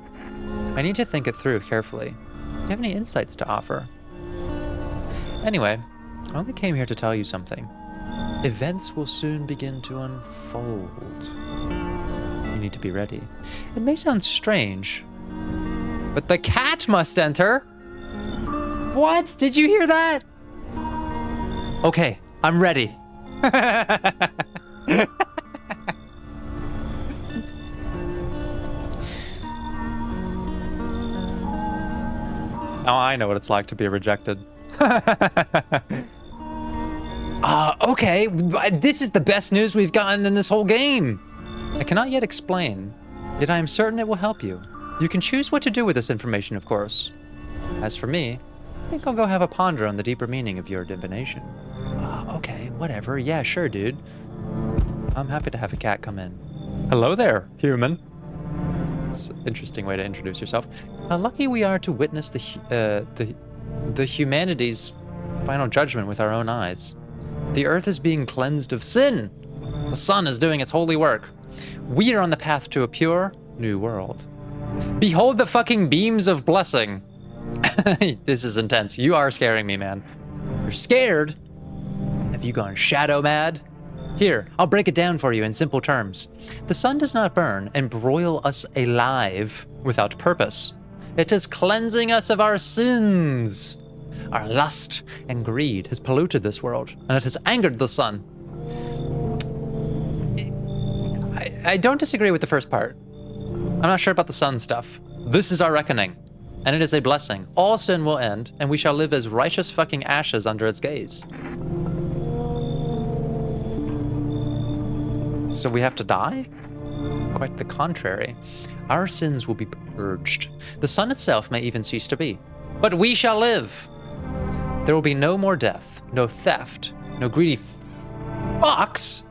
I need to think it through carefully. Do you have any insights to offer? Anyway, I only came here to tell you something. Events will soon begin to unfold. You need to be ready. It may sound strange, but the cat must enter. What? Did you hear that? Okay, I'm ready. Now I know what it's like to be rejected. Okay, this is the best news we've gotten in this whole game. I cannot yet explain, yet I am certain it will help you. You can choose what to do with this information, of course. As for me, I think I'll go have a ponder on the deeper meaning of your divination. Okay, whatever. Yeah, sure, dude. I'm happy to have a cat come in. Hello there, human. It's an interesting way to introduce yourself. How lucky we are to witness the humanity's final judgment with our own eyes. The earth is being cleansed of sin. The sun is doing its holy work. We are on the path to a pure new world. Behold the fucking beams of blessing. This is intense. You are scaring me, man. You're scared? Have you gone shadow mad? Here, I'll break it down for you in simple terms. The sun does not burn and broil us alive without purpose. It is cleansing us of our sins. Our lust and greed has polluted this world, and it has angered the sun. I don't disagree with the first part. I'm not sure about the sun stuff. This is our reckoning, and it is a blessing. All sin will end, and we shall live as righteous fucking ashes under its gaze. So we have to die? Quite the contrary. Our sins will be purged. The sun itself may even cease to be. But we shall live. There will be no more death, no theft, no greedy fucks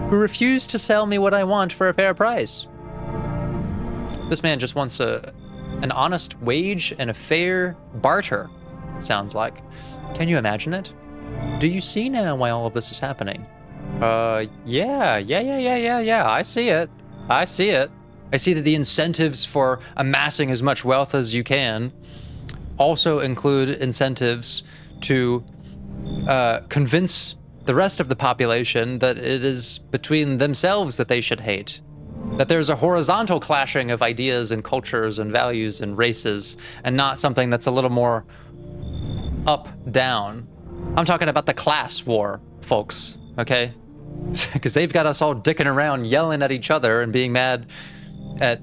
who refuse to sell me what I want for a fair price. This man just wants an honest wage and a fair barter, it sounds like. Can you imagine it? Do you see now why all of this is happening? Yeah. I see it. I see that the incentives for amassing as much wealth as you can also include incentives to convince the rest of the population that it is between themselves that they should hate. That there's a horizontal clashing of ideas and cultures and values and races, and not something that's a little more up-down. I'm talking about the class war, folks, okay? Because they've got us all dicking around, yelling at each other and being mad at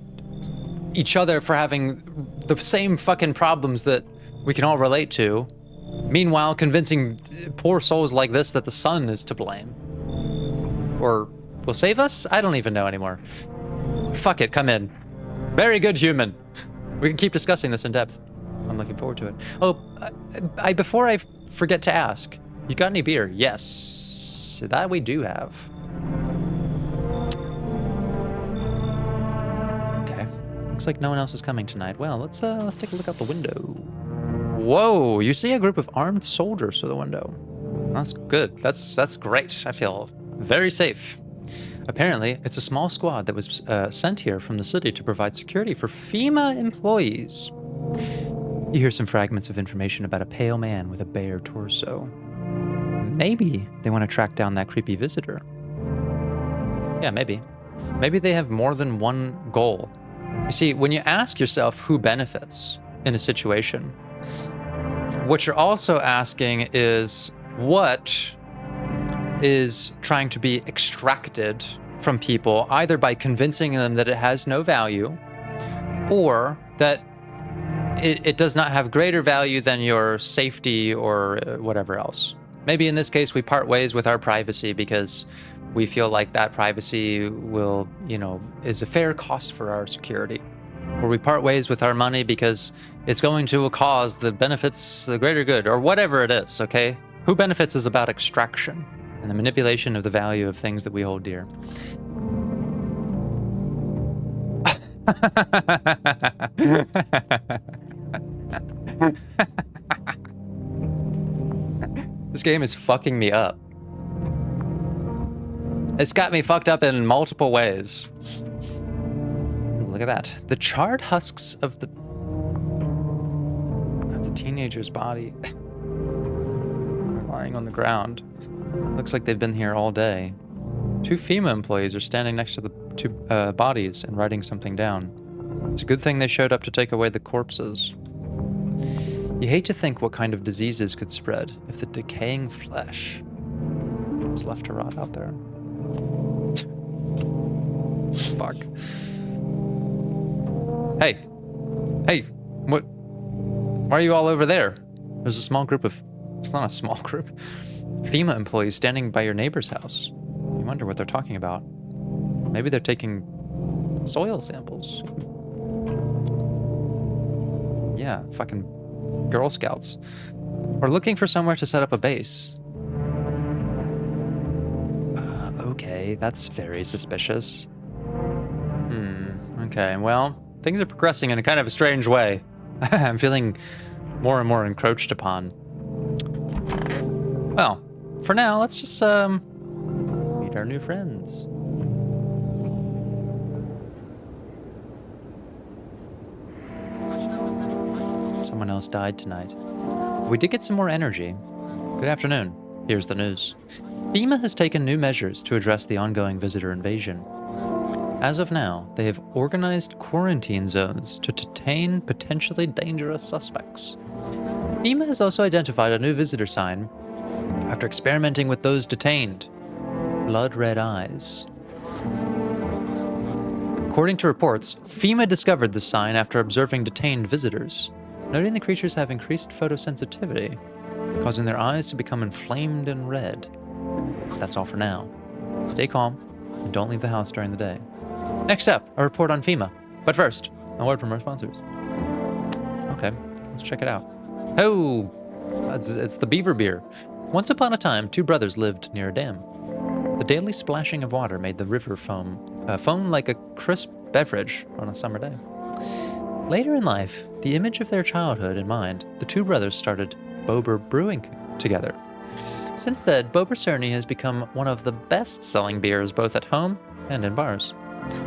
each other for having the same fucking problems that we can all relate to. Meanwhile, convincing poor souls like this that the sun is to blame. Or will save us? I don't even know anymore. Fuck it, come in. Very good, human. We can keep discussing this in depth. I'm looking forward to it. Oh, before I forget to ask, you got any beer? Yes, that we do have. Okay, looks like no one else is coming tonight. Well, let's take a look out the window. Whoa, you see a group of armed soldiers through the window. That's good. That's great. I feel very safe. Apparently, it's a small squad that was sent here from the city to provide security for FEMA employees. You hear some fragments of information about a pale man with a bare torso. Maybe they want to track down that creepy visitor. Yeah, maybe. Maybe they have more than one goal. You see, when you ask yourself who benefits in a situation, what you're also asking is what is trying to be extracted from people, either by convincing them that it has no value or that it does not have greater value than your safety or whatever else. Maybe in this case, we part ways with our privacy because we feel like that privacy will, is a fair cost for our security. Or we part ways with our money because it's going to a cause that benefits the greater good, or whatever it is, okay? Who benefits is about extraction and the manipulation of the value of things that we hold dear. This game is fucking me up. It's got me fucked up in multiple ways. Look at that. The charred husks of the teenager's body lying on the ground. Looks like they've been here all day. 2 FEMA employees are standing next to the two bodies and writing something down. It's a good thing they showed up to take away the corpses. You hate to think what kind of diseases could spread if the decaying flesh was left to rot out there. Fuck. Hey. Hey. What? Why are you all over there? There's a small group of... It's not a small group. FEMA employees standing by your neighbor's house. You wonder what they're talking about. Maybe they're taking soil samples. Yeah, fucking Girl Scouts. Or looking for somewhere to set up a base. Okay, that's very suspicious. Okay, well, things are progressing in a kind of a strange way. I'm feeling more and more encroached upon. Well, for now, let's just, meet our new friends. Someone else died tonight. We did get some more energy. Good afternoon. Here's the news. FEMA has taken new measures to address the ongoing visitor invasion. As of now, they have organized quarantine zones to detain potentially dangerous suspects. FEMA has also identified a new visitor sign after experimenting with those detained. Blood red eyes. According to reports, FEMA discovered the sign after observing detained visitors, noting the creatures have increased photosensitivity, causing their eyes to become inflamed and red. That's all for now. Stay calm and don't leave the house during the day. Next up, a report on FEMA. But first, a word from our sponsors. Okay, let's check it out. Oh, it's the beaver beer. Once upon a time, two brothers lived near a dam. The daily splashing of water made the river foam like a crisp beverage on a summer day. Later in life, the image of their childhood in mind, the two brothers started Bober Brewing together. Since then, Bober Cerny has become one of the best-selling beers both at home and in bars.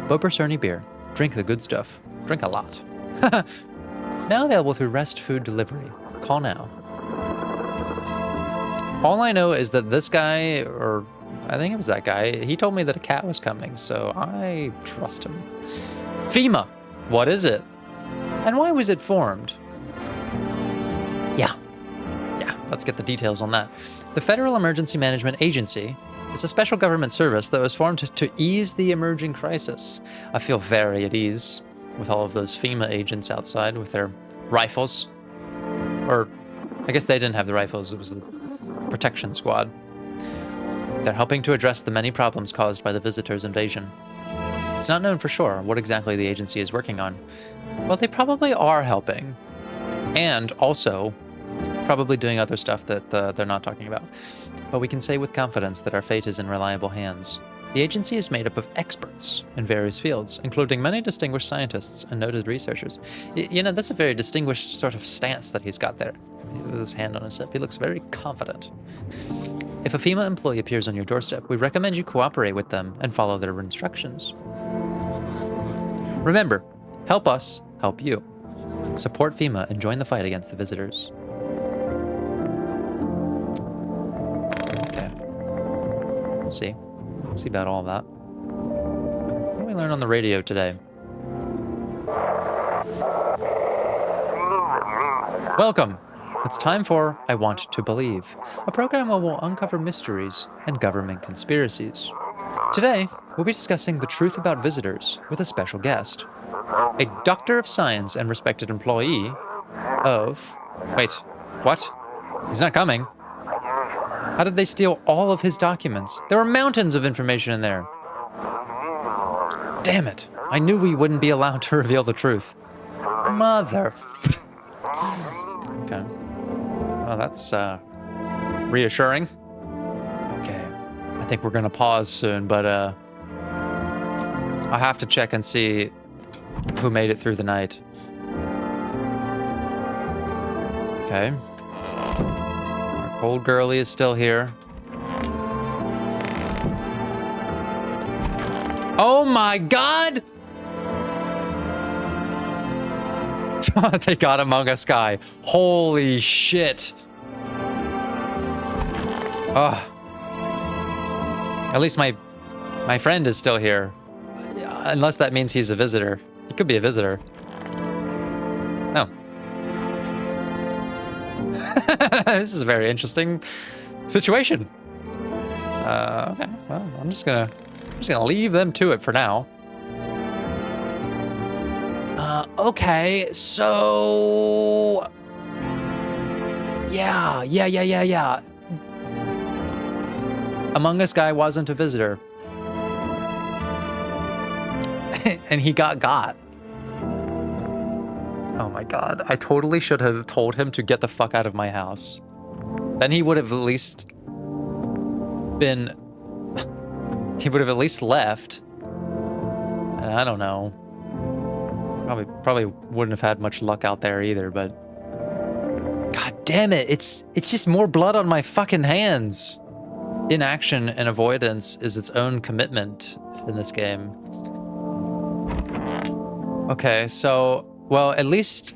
Bober Cerny beer. Drink the good stuff. Drink a lot. Now available through Rest Food Delivery. Call now. All I know is that this guy, or I think it was that guy, he told me that a cat was coming, so I trust him. FEMA! What is it? And why was it formed? Yeah, let's get the details on that. The Federal Emergency Management Agency is a special government service that was formed to ease the emerging crisis. I feel very at ease with all of those FEMA agents outside with their rifles. Or, I guess they didn't have the rifles, it was the protection squad. They're helping to address the many problems caused by the visitors' invasion. It's not known for sure what exactly the agency is working on. Well, they probably are helping. And also, probably doing other stuff that they're not talking about. But we can say with confidence that our fate is in reliable hands. The agency is made up of experts in various fields, including many distinguished scientists and noted researchers. You know, that's a very distinguished sort of stance that he's got there. With his hand on his hip, he looks very confident. If a FEMA employee appears on your doorstep, we recommend you cooperate with them and follow their instructions. Remember, help us, help you. Support FEMA and join the fight against the visitors. Okay. We'll see about all of that. What did we learn on the radio today? Welcome. It's time for I Want to Believe, a program where we'll uncover mysteries and government conspiracies. Today, we'll be discussing the truth about visitors with a special guest. A doctor of science and respected employee of... Wait, what? He's not coming. How did they steal all of his documents? There were mountains of information in there. Damn it. I knew we wouldn't be allowed to reveal the truth. Mother... Okay. Well, that's, reassuring. Okay. I think we're gonna pause soon, but, I'll have to check and see who made it through the night. Okay. Our cold girlie is still here. Oh my God! They got Among Us guy. Holy shit. Oh. At least my friend is still here. Unless that means he's a visitor. He could be a visitor. No. This is a very interesting situation. Okay, well, I'm just gonna leave them to it for now. Okay, so yeah. Among Us guy wasn't a visitor. And he got. Oh my god. I totally should have told him to get the fuck out of my house. Then he would have at least been... He would have at least left. And I don't know. Probably wouldn't have had much luck out there either, but... God damn it. It's just more blood on my fucking hands. Inaction and avoidance is its own commitment in this game. Okay, so, well, at least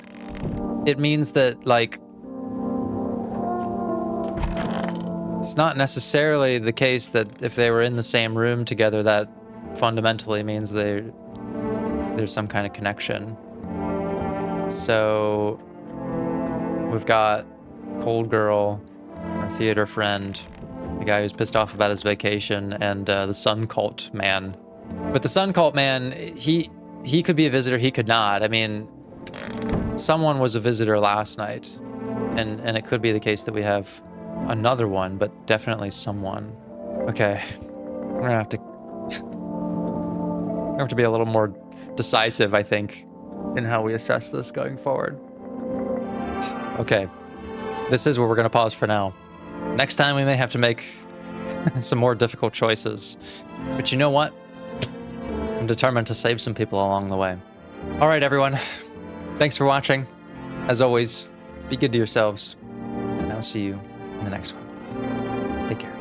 it means that, like, it's not necessarily the case that if they were in the same room together, that fundamentally means there's some kind of connection. So, we've got Cold Girl, our theater friend, the guy who's pissed off about his vacation, and the Sun Cult man. But the Sun Cult man, he could be a visitor, he could not. I mean, someone was a visitor last night, and it could be the case that we have another one, but definitely someone. Okay, we're gonna have to be a little more decisive, I think, in how we assess this going forward. Okay, this is where we're gonna pause for now. Next time we may have to make some more difficult choices, but you know what? I'm determined to save some people along the way. All right, everyone. Thanks for watching. As always, be good to yourselves. And I'll see you in the next one. Take care.